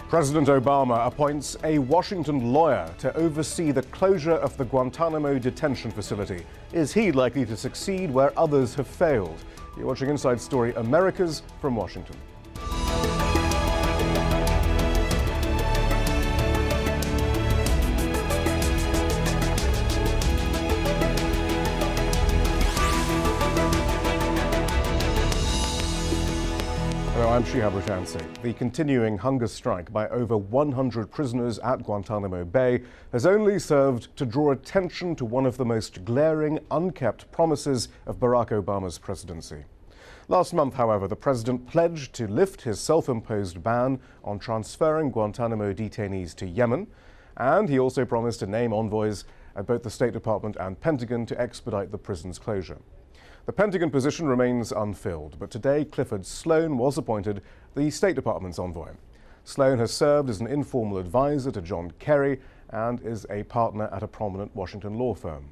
President Obama appoints a Washington lawyer to oversee the closure of the Guantanamo detention facility. Is he likely to succeed where others have failed? You're watching Inside Story Americas from Washington. Hello, I'm Shihab Rattansi. The continuing hunger strike by over 100 prisoners at Guantanamo Bay has only served to draw attention to one of the most glaring, unkept promises of Barack Obama's presidency. Last month, however, the president pledged to lift his self-imposed ban on transferring Guantanamo detainees to Yemen, and he also promised to name envoys at both the State Department and Pentagon to expedite the prison's closure. The Pentagon position remains unfilled, but today Clifford Sloan was appointed the State Department's envoy. Sloan has served as an informal advisor to John Kerry and is a partner at a prominent Washington law firm.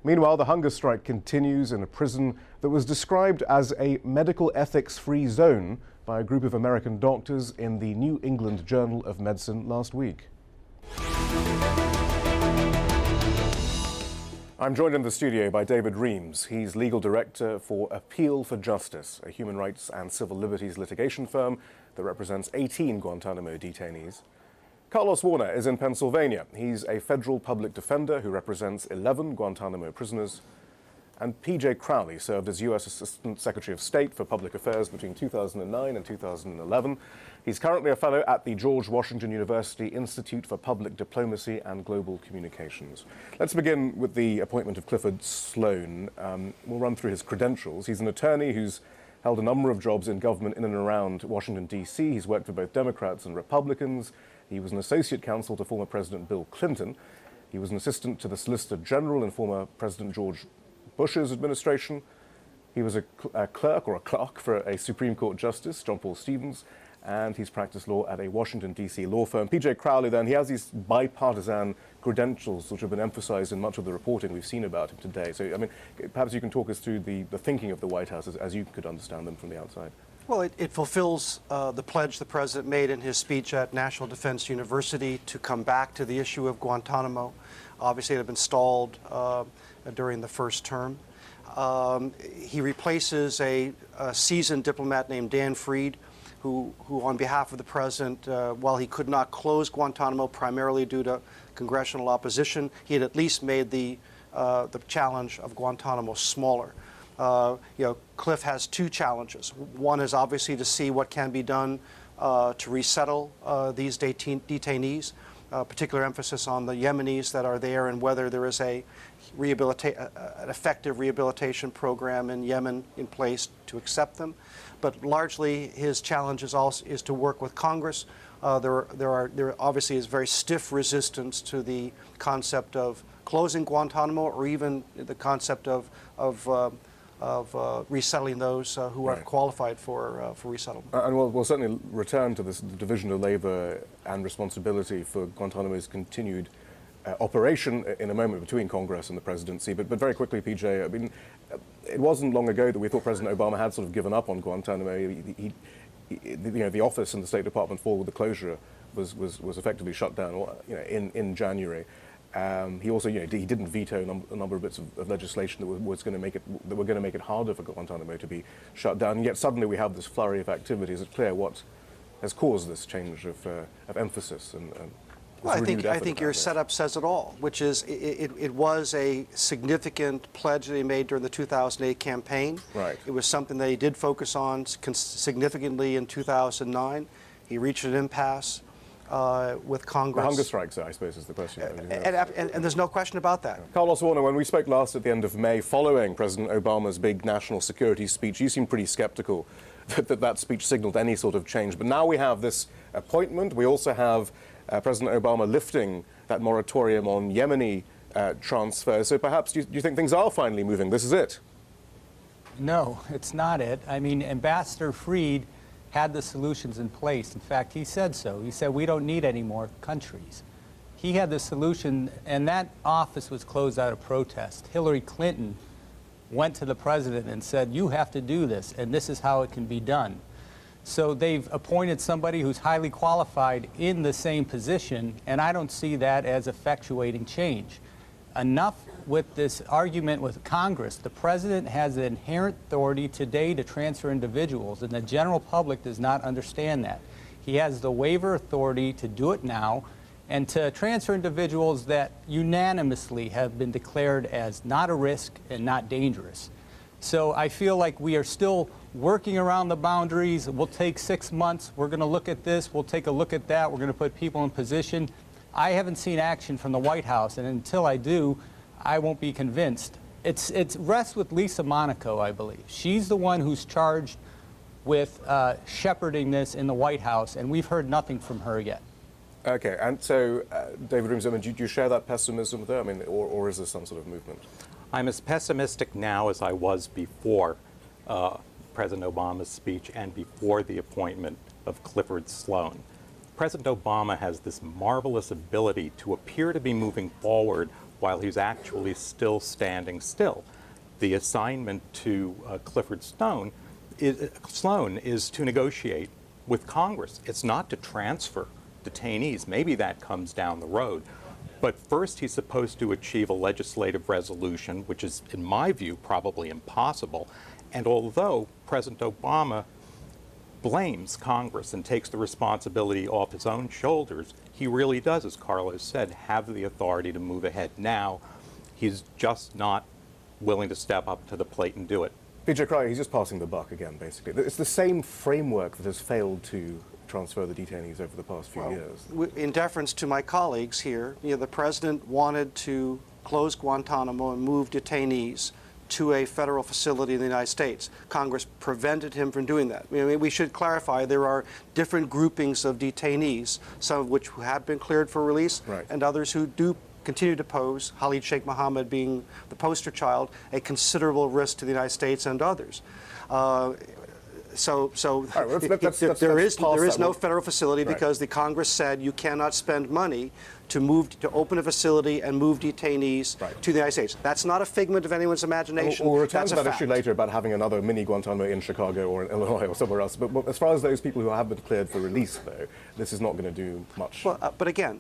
Meanwhile, the hunger strike continues in a prison that was described as a medical ethics-free zone by a group of American doctors in the New England Journal of Medicine last week. I'm joined in the studio by David Remes. He's legal director for Appeal for Justice, a human rights and civil liberties litigation firm that represents 18 Guantanamo detainees. Carlos Warner is in Pennsylvania. He's a federal public defender who represents 11 Guantanamo prisoners. And P.J. Crowley served as U.S. Assistant Secretary of State for Public Affairs between 2009 and 2011. He's currently a fellow at the George Washington University Institute for Public Diplomacy and Global Communications. Let's begin with the appointment of Clifford Sloan. We'll run through his credentials. He's an attorney who's held a number of jobs in government in and around Washington, D.C. He's worked for both Democrats and Republicans. He was an associate counsel to former President Bill Clinton. He was an assistant to the Solicitor General in former President George Bush's administration. He was a clerk for a Supreme Court Justice, John Paul Stevens, and he's practiced law at a Washington, D.C. law firm. P.J. Crowley, then, he has these bipartisan credentials which have been emphasized in much of the reporting we've seen about him today. So, I mean, perhaps you can talk us through the thinking of the White House as you could understand them from the outside. Well, it fulfills the pledge the president made in his speech at National Defense University to come back to the issue of Guantanamo. Obviously, it had been stalled during the first term. He replaces a seasoned diplomat named Dan Fried, who on behalf of the president, while he could not close Guantanamo primarily due to congressional opposition, he had at least made the challenge of Guantanamo smaller. Cliff has two challenges. One is obviously to see what can be done to resettle these detainees, particular emphasis on the Yemenis that are there and whether there is an effective rehabilitation program in Yemen in place to accept them. But largely his challenge is to work with Congress. There obviously is very stiff resistance to the concept of closing Guantanamo or even the concept of resettling those who are qualified for resettlement. And we'll certainly return to this division of labor and responsibility for Guantanamo's continued operation in a moment between Congress and the presidency. But very quickly, PJ, I mean, it wasn't long ago that we thought President Obama had sort of given up on Guantanamo. The office in the State Department for the closure was effectively shut down, in January. He also, he didn't veto a number of bits of legislation that were going to make it harder for Guantanamo to be shut down. And yet suddenly we have this flurry of activities. It's clear what has caused this change of emphasis and well, I think your setup says it all, which is it was a significant pledge that he made during the 2008 campaign. Right. It was something that he did focus on significantly in 2009. He reached an impasse with Congress. The hunger strikes, I suppose, is the question. And there's no question about that. Carlos Warner, when we spoke last at the end of May, following President Obama's big national security speech, you seemed pretty skeptical that speech signaled any sort of change. But now we have this appointment. We also have President Obama lifting that moratorium on Yemeni transfers. So perhaps do you think things are finally moving? This is it? No, it's not it. I mean, Ambassador Fried had the solutions in place. In fact, he said so. He said, we don't need any more countries. He had the solution, and that office was closed out of protest. Hillary Clinton went to the president and said, you have to do this, and this is how it can be done. So they've appointed somebody who's highly qualified in the same position, and I don't see that as effectuating change. Enough with this argument with Congress. The president has the inherent authority today to transfer individuals, and the general public does not understand that. He has the waiver authority to do it now and to transfer individuals that unanimously have been declared as not a risk and not dangerous. So I feel like we are still working around the boundaries. We'll take 6 months. We're going to look at this. We'll take a look at that. We're going to put people in position. I haven't seen action from the White House, and until I do, I won't be convinced. It rests with Lisa Monaco, I believe. She's the one who's charged with shepherding this in the White House, and we've heard nothing from her yet. Okay, and so, David Remes, do you share that pessimism there? I mean, or is there some sort of movement? I'm as pessimistic now as I was before President Obama's speech and before the appointment of Clifford Sloan. President Obama has this marvelous ability to appear to be moving forward while he's actually still standing still. The assignment to Clifford Sloan is to negotiate with Congress. It's not to transfer detainees. Maybe that comes down the road. But first, he's supposed to achieve a legislative resolution, which is, in my view, probably impossible. And although President Obama blames Congress and takes the responsibility off his own shoulders, he really does, as Carlos said, have the authority to move ahead now. He's just not willing to step up to the plate and do it. PJ Crowley, he's just passing the buck again, basically. It's the same framework that has failed to transfer the detainees over the past few years. In deference to my colleagues here, the president wanted to close Guantanamo and move detainees to a federal facility in the United States. Congress prevented him from doing that. We should clarify there are different groupings of detainees, some of which have been cleared for release, right, and others who do continue to pose, Khalid Sheikh Mohammed being the poster child, a considerable risk to the United States and others. So there is no federal facility because the Congress said you cannot spend money to open a facility and move detainees to the United States. That's not a figment of anyone's imagination. We'll return to that issue later about having another mini Guantanamo in Chicago or in Illinois or somewhere else. But as far as those people who have been cleared for release, though, this is not going to do much. Well, but again,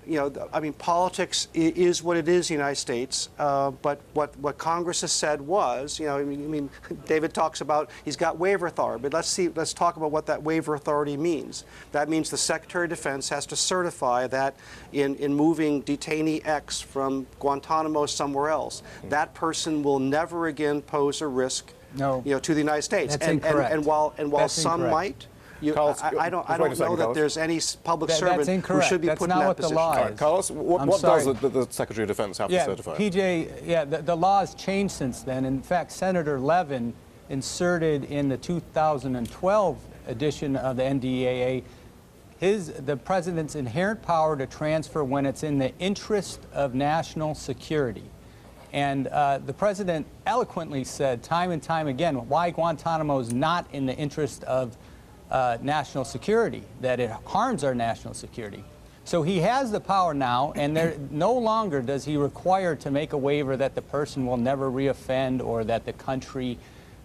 I mean, politics is what it is in the United States. But what Congress has said was, I mean, David talks about he's got waiver authority, but let's talk about what that waiver authority means. That means the Secretary of Defense has to certify that in moving detainee X from Guantanamo somewhere else, that person will never again pose a risk, to the United States. That's incorrect. And while That's some incorrect. might, I don't know that there's any public servant who should be put in that position. That's not what the law is. All right, Carlos, what does the Secretary of Defense have to certify? PJ, the law has changed since then. In fact, Senator Levin inserted in the 2012 edition of the NDAA the president's inherent power to transfer when it's in the interest of national security. And the president eloquently said time and time again why Guantanamo is not in the interest of national security, that it harms our national security. So he has the power now, and no longer does he require to make a waiver that the person will never reoffend or that the country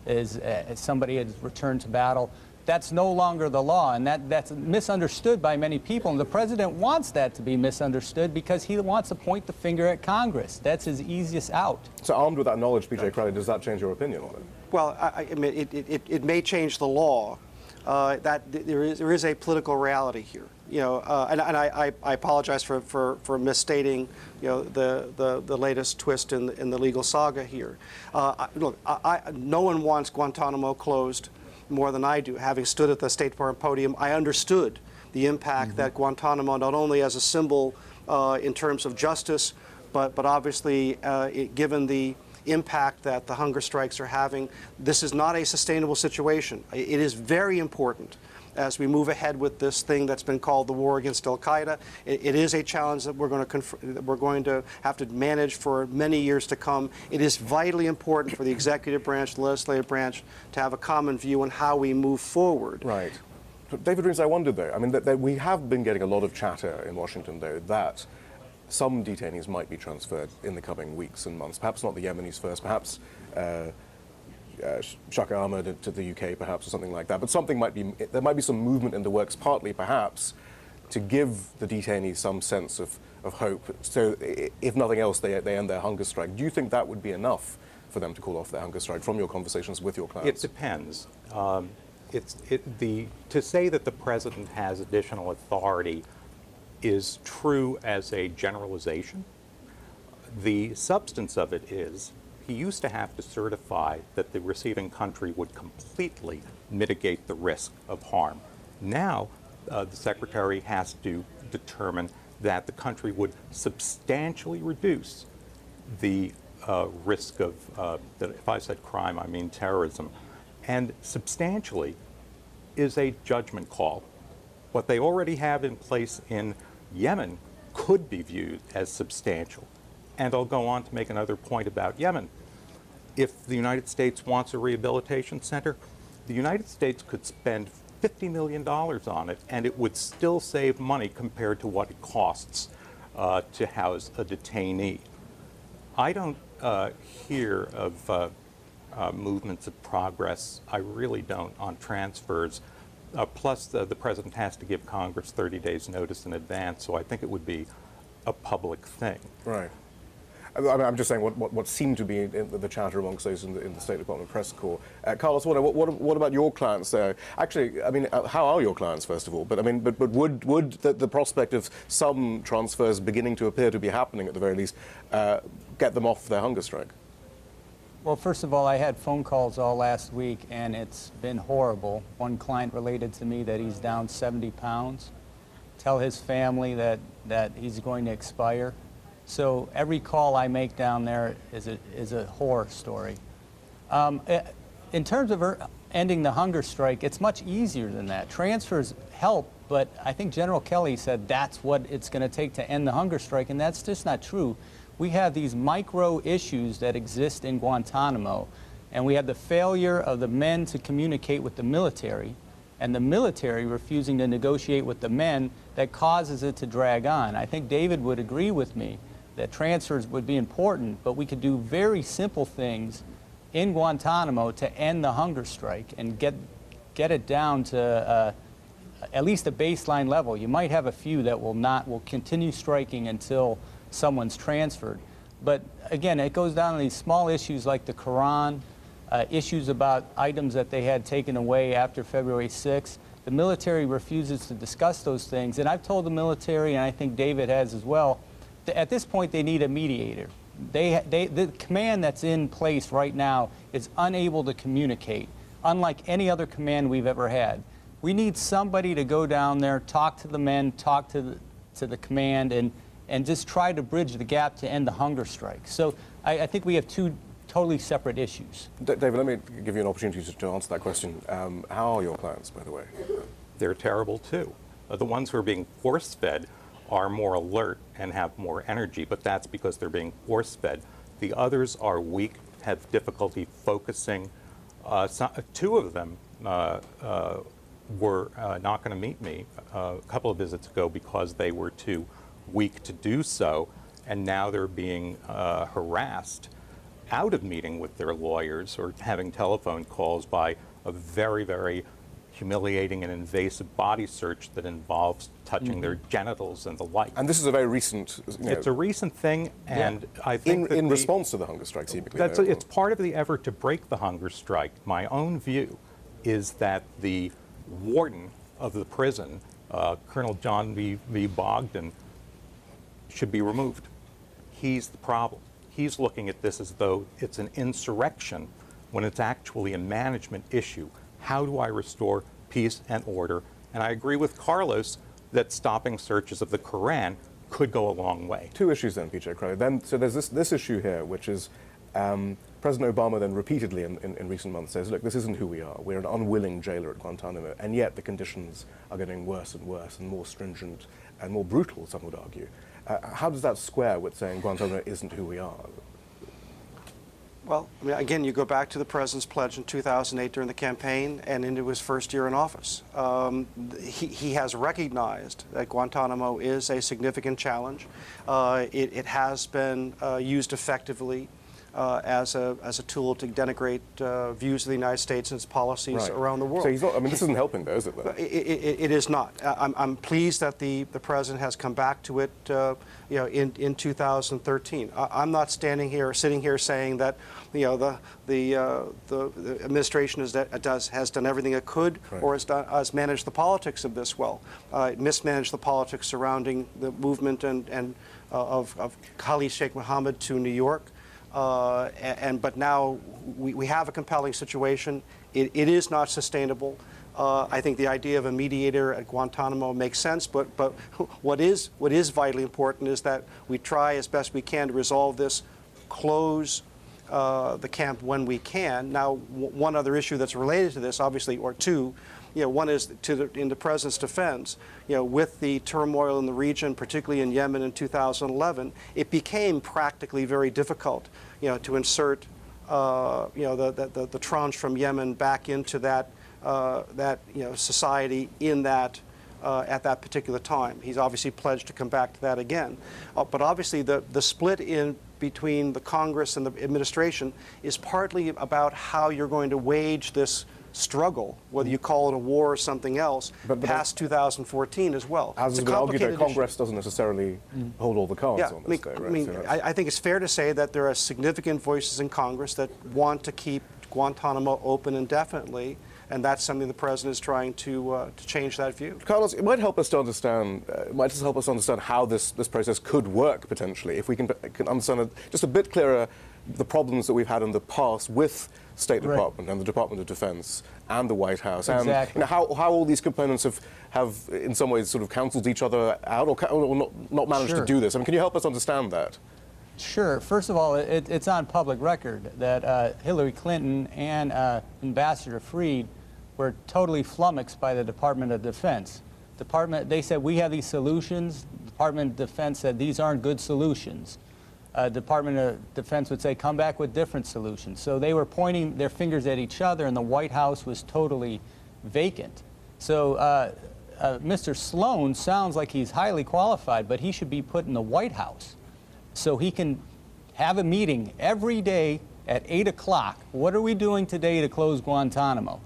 is somebody has returned to battle. That's no longer the law, and that's misunderstood by many people. And the president wants that to be misunderstood because he wants to point the finger at Congress. That's his easiest out. So armed with that knowledge, PJ Crowley, does that change your opinion on it? Well, I mean, it may change the law. That there is a political reality here. And I apologize for misstating, the latest twist in the legal saga here. Look, no one wants Guantanamo closed more than I do. Having stood at the State Department podium, I understood the impact that Guantanamo, not only as a symbol in terms of justice, but obviously given the impact that the hunger strikes are having, this is not a sustainable situation. It is very important as we move ahead with this thing that's been called the war against al-qaeda. It is a challenge that we're going to have to manage for many years to come. It is vitally important for the executive branch, the legislative branch, to have a common view on how we move forward. Right. But David Remes, I wondered, though, I mean, that we have been getting a lot of chatter in Washington, though, that some detainees might be transferred in the coming weeks and months. Perhaps not the Yemenis first, perhaps Shaka Ahmed to the UK, perhaps, or something like that. But there might be some movement in the works, partly perhaps, to give the detainees some sense of hope. So, if nothing else, they end their hunger strike. Do you think that would be enough for them to call off their hunger strike from your conversations with your clients? It depends. To say that the president has additional authority is true as a generalization. The substance of it is he used to have to certify that the receiving country would completely mitigate the risk of harm. Now, the secretary has to determine that the country would substantially reduce the risk of, that if I said crime, I mean terrorism. And substantially is a judgment call. What they already have in place in Yemen could be viewed as substantial. And I'll go on to make another point about Yemen. If the United States wants a rehabilitation center, the United States could spend $50 million on it, and it would still save money compared to what it costs to house a detainee. I don't hear of movements of progress. I really don't on transfers. Plus, the president has to give Congress 30 days notice in advance, so I think it would be a public thing. Right. I mean, I'm just saying what seemed to be the chatter amongst those in the State Department press corps. Carlos, what about your clients there? Actually, I mean, how are your clients, first of all? But I mean, but would the prospect of some transfers beginning to appear to be happening at the very least get them off their hunger strike? Well, first of all, I had phone calls all last week, and it's been horrible. One client related to me that he's down 70 pounds. Tell his family that he's going to expire. So every call I make down there is a horror story. In terms of ending the hunger strike, it's much easier than that. Transfers help, but I think General Kelly said that's what it's going to take to end the hunger strike, and that's just not true. We have these micro issues that exist in Guantanamo, and we have the failure of the men to communicate with the military, and the military refusing to negotiate with the men that causes it to drag on. I think David would agree with me that transfers would be important, but we could do very simple things in Guantanamo to end the hunger strike and get it down to at least a baseline level. You might have a few that will continue striking until someone's transferred. But again, it goes down to these small issues like the Quran, issues about items that they had taken away after February 6th. The military refuses to discuss those things, and I've told the military, and I think David has as well, at this point they need a mediator. The command that's in place right now is unable to communicate, unlike any other command we've ever had. We need somebody to go down there, talk to the men, talk to the command, and just try to bridge the gap to end the hunger strike. So I think we have two totally separate issues. David, let me give you an opportunity to answer that question. How are your clients, by the way? They're terrible too. The ones who are being force-fed are more alert and have more energy, but that's because they're being force-fed. The others are weak, have difficulty focusing. Two of them were not going to meet me a couple of visits ago because they were too weak to do so, and now they're being harassed out of meeting with their lawyers or having telephone calls by a very, very humiliating and invasive body search that involves touching their genitals and the like. And this is a very recent... It's a recent thing, and I think in response to the hunger strike, seemingly. It's part of the effort to break the hunger strike. My own view is that the warden of the prison, Colonel John V. Bogdan, should be removed. He's the problem. He's looking at this as though it's an insurrection when it's actually a management issue. How do I restore peace and order? And I agree with Carlos that stopping searches of the Quran could go a long way. Two issues then, PJ Crowley. So there's this issue here, which is President Obama then repeatedly in recent months says, look, this isn't who we are. We're an unwilling jailer at Guantanamo, and yet the conditions are getting worse and worse and more stringent and more brutal, some would argue. How does that square with saying Guantanamo isn't who we are? Well, I mean, again, you go back to the president's pledge in 2008 during the campaign and into his first year in office. He has recognized that Guantanamo is a significant challenge. It has been used effectively as a tool to denigrate views of the United States and its policies around the world. So he's not, I mean, this isn't helping, though, is it? Though? It is not. I'm pleased that the president has come back to it, in 2013. I'm not sitting here saying that, the administration has done everything it could, or has managed the politics of this well. It mismanaged the politics surrounding the movement of Khalid Sheikh Mohammed to New York. But now we have a compelling situation. It is not sustainable. I think the idea of a mediator at Guantanamo makes sense, but what is vitally important is that we try as best we can to resolve this, close the camp when we can. Now, one other issue that's related to this, obviously, or two, one is in the president's defense, with the turmoil in the region, particularly in Yemen in 2011, it became practically very difficult, to insert, the tranche from Yemen back into that society in that at that particular time. He's obviously pledged to come back to that again. But obviously, the split between the Congress and the administration is partly about how you're going to wage this struggle, whether you call it a war or something else, past 2014 as well. As has been argued, that Congress doesn't necessarily hold all the cards on this day, right? I think it's fair to say that there are significant voices in Congress that want to keep Guantanamo open indefinitely, and that's something the president is trying to change that view. Carlos, it might help us to understand, how this process could work potentially, if we can understand just a bit clearer the problems that we've had in the past with State Department and the Department of Defense and the White House, and how all these components have in some ways sort of cancelled each other out, or not managed to do this. I mean, can you help us understand that? Sure. First of all, it's on public record that Hillary Clinton and Ambassador Fried were totally flummoxed by the Department of Defense. They said, we have these solutions. The Department of Defense said, these aren't good solutions. Department of Defense would say, come back with different solutions. So they were pointing their fingers at each other, and the White House was totally vacant. So Mr. Sloan sounds like he's highly qualified, but he should be put in the White House so he can have a meeting every day at 8 o'clock. What are we doing today to close Guantanamo?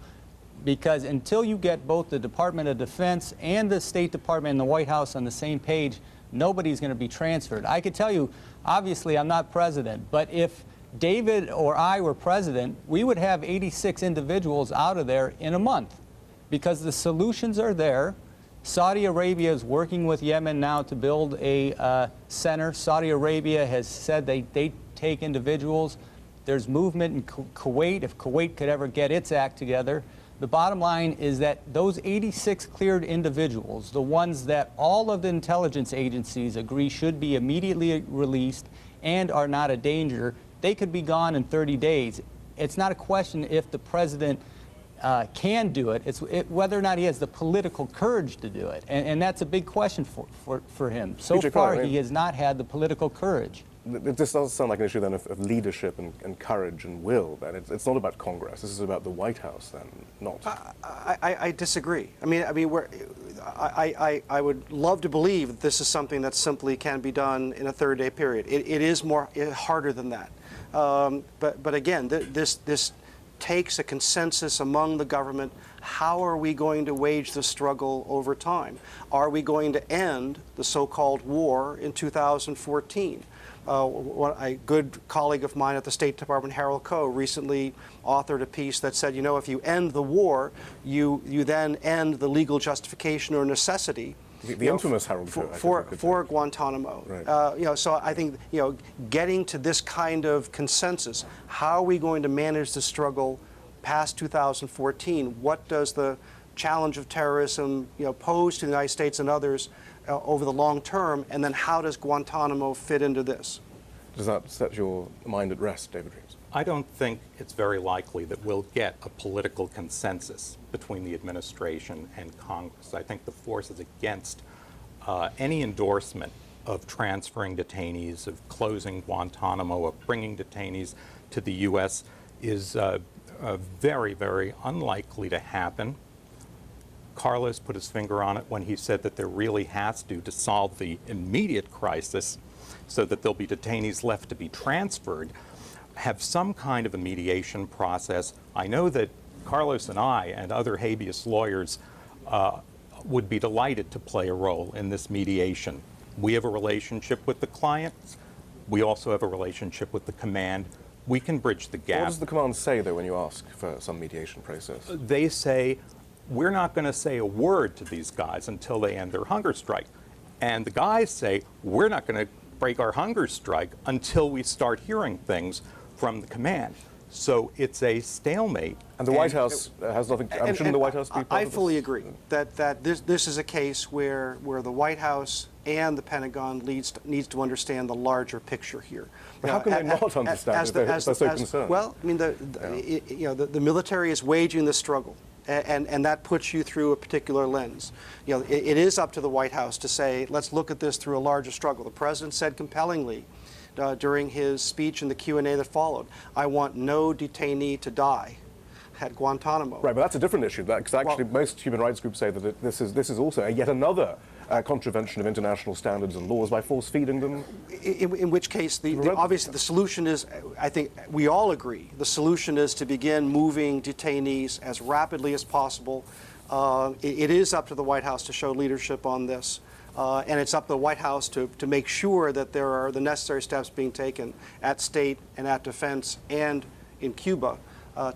Because until you get both the Department of Defense and the State Department and the White House on the same page, nobody's going to be transferred. I could tell you, obviously, I'm not president, but if David or I were president, we would have 86 individuals out of there in a month, because the solutions are there. Saudi Arabia is working with Yemen now to build a center. Saudi Arabia has said they take individuals. There's movement in Kuwait, if Kuwait could ever get its act together. The bottom line is that those 86 cleared individuals, the ones that all of the intelligence agencies agree should be immediately released and are not a danger, they could be gone in 30 days. It's not a question if the president can do it, it's whether or not he has the political courage to do it. And that's a big question for him. So far, he has not had the political courage. This does sound like an issue then of leadership and courage and will. Then it's not about Congress. This is about the White House. Then not. I disagree. I would love to believe that this is something that simply can be done in a 30-day period. It is harder than that. But again, this takes a consensus among the government. How are we going to wage the struggle over time? Are we going to end the so-called war in 2014? A good colleague of mine at the State Department, Harold Coe, recently authored a piece that said, if you end the war, you then end the legal justification or necessity. The infamous Harold Coe for Guantanamo. Right. So I think getting to this kind of consensus, how are we going to manage the struggle past 2014? What does the challenge of terrorism pose to the United States and others over the long term, and then how does Guantanamo fit into this? Does that set your mind at rest, David Remes? I don't think it's very likely that we'll get a political consensus between the administration and Congress. I think the forces against any endorsement of transferring detainees, of closing Guantanamo, of bringing detainees to the U.S. is very, very unlikely to happen. Carlos put his finger on it when he said that there really has to solve the immediate crisis so that there'll be detainees left to be transferred, have some kind of a mediation process. I know that Carlos and I and other habeas lawyers would be delighted to play a role in this mediation. We have a relationship with the client. We also have a relationship with the command. We can bridge the gap. What does the command say, though, when you ask for some mediation process? They say, we're not going to say a word to these guys until they end their hunger strike. And the guys say, we're not going to break our hunger strike until we start hearing things from the command. So it's a stalemate. And the White House has nothing. Shouldn't the White House be part I of this? fully agree that this is a case where the White House and the Pentagon needs to understand the larger picture here. But how can they not understand if they're so concerned? Well, I mean, the military is waging this struggle. And that puts you through a particular lens. You know, it is up to the White House to say, let's look at this through a larger struggle. The president said compellingly during his speech and the Q&A that followed, I want no detainee to die at Guantanamo. Right, but that's a different issue. Because actually, most human rights groups say that this is also yet another contravention of international standards and laws by force-feeding them. In which case, obviously the solution is, I think we all agree, the solution is to begin moving detainees as rapidly as possible. It is up to the White House to show leadership on this. And it's up to the White House to make sure that there are the necessary steps being taken at State and at Defense and in Cuba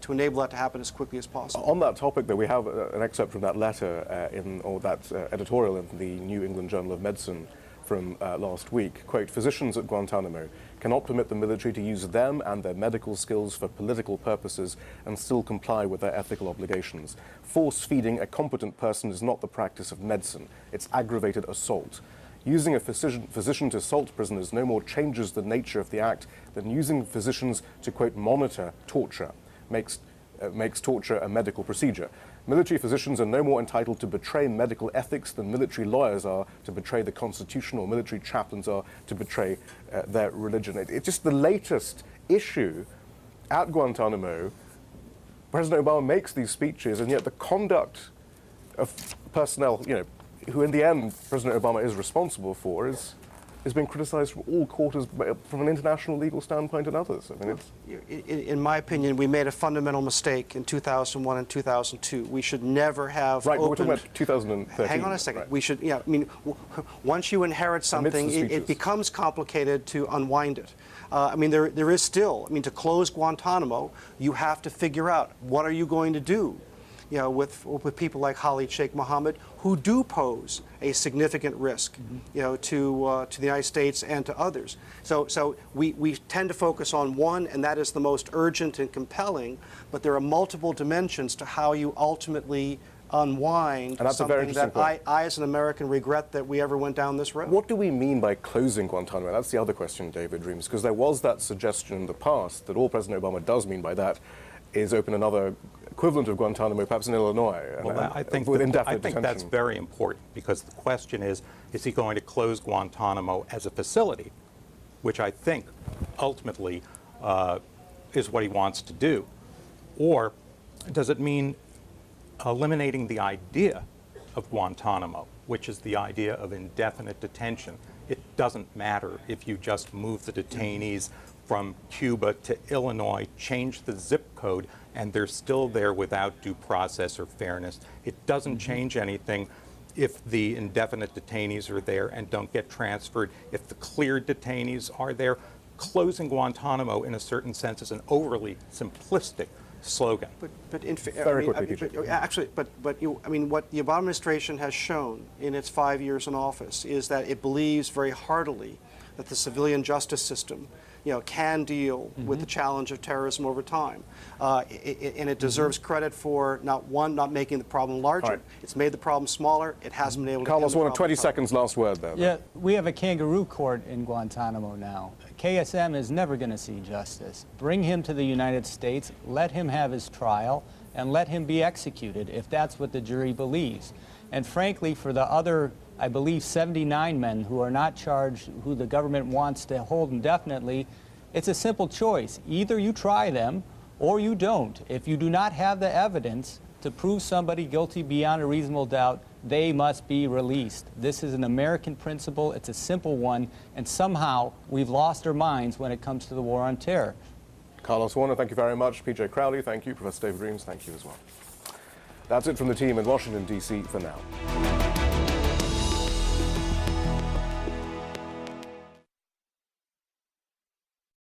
to enable that to happen as quickly as possible. On that topic, though, we have an excerpt from that letter or that editorial in the New England Journal of Medicine from last week. Quote, physicians at Guantanamo cannot permit the military to use them and their medical skills for political purposes and still comply with their ethical obligations. Force-feeding a competent person is not the practice of medicine. It's aggravated assault. Using a physician to assault prisoners no more changes the nature of the act than using physicians to, quote, monitor torture makes torture a medical procedure. Military physicians are no more entitled to betray medical ethics than military lawyers are to betray the Constitution, or military chaplains are to betray their religion. It's just the latest issue at Guantanamo. President Obama makes these speeches, and yet the conduct of personnel, who in the end President Obama is responsible for, is being criticized from all quarters, from an international legal standpoint and others. I mean, in my opinion, we made a fundamental mistake in 2001 and 2002. We should never have right, opened... we're talking about 2013. Hang on a second. Right. We should, once you inherit something, it becomes complicated to unwind it. There is still, to close Guantanamo, you have to figure out, what are you going to do? With people like Khalid Sheikh Mohammed, who do pose a significant risk, to the United States and to others. So we tend to focus on one, and that is the most urgent and compelling. But there are multiple dimensions to how you ultimately unwind something that I, as an American, regret that we ever went down this road. What do we mean by closing Guantanamo? That's the other question, David Remes, because there was that suggestion in the past that all President Obama does mean by that is open another equivalent of Guantanamo, perhaps in Illinois. Well, I think that's very important, because the question is he going to close Guantanamo as a facility, which I think ultimately is what he wants to do, or does it mean eliminating the idea of Guantanamo, which is the idea of indefinite detention? It doesn't matter if you just move the detainees from Cuba to Illinois, change the zip code, and they're still there without due process or fairness. It doesn't change anything if the indefinite detainees are there and don't get transferred, if the cleared detainees are there. Closing Guantanamo, in a certain sense, is an overly simplistic slogan. But what the Obama administration has shown in its 5 years in office is that it believes very heartily that the civilian justice system can deal with the challenge of terrorism over time. And it deserves credit for not making the problem larger. Right. It's made the problem smaller. It hasn't been able to... Carlos, 20 seconds, last word there. Yeah, we have a kangaroo court in Guantanamo now. KSM is never going to see justice. Bring him to the United States, let him have his trial, and let him be executed if that's what the jury believes. And frankly, for the other, I believe, 79 men who are not charged, who the government wants to hold indefinitely, it's a simple choice. Either you try them or you don't. If you do not have the evidence to prove somebody guilty beyond a reasonable doubt, they must be released. This is an American principle. It's a simple one, and somehow we've lost our minds when it comes to the war on terror. Carlos Warner, thank you very much. PJ Crowley, thank you. Professor David Remes, thank you as well. That's it from the team in Washington, D.C. for now.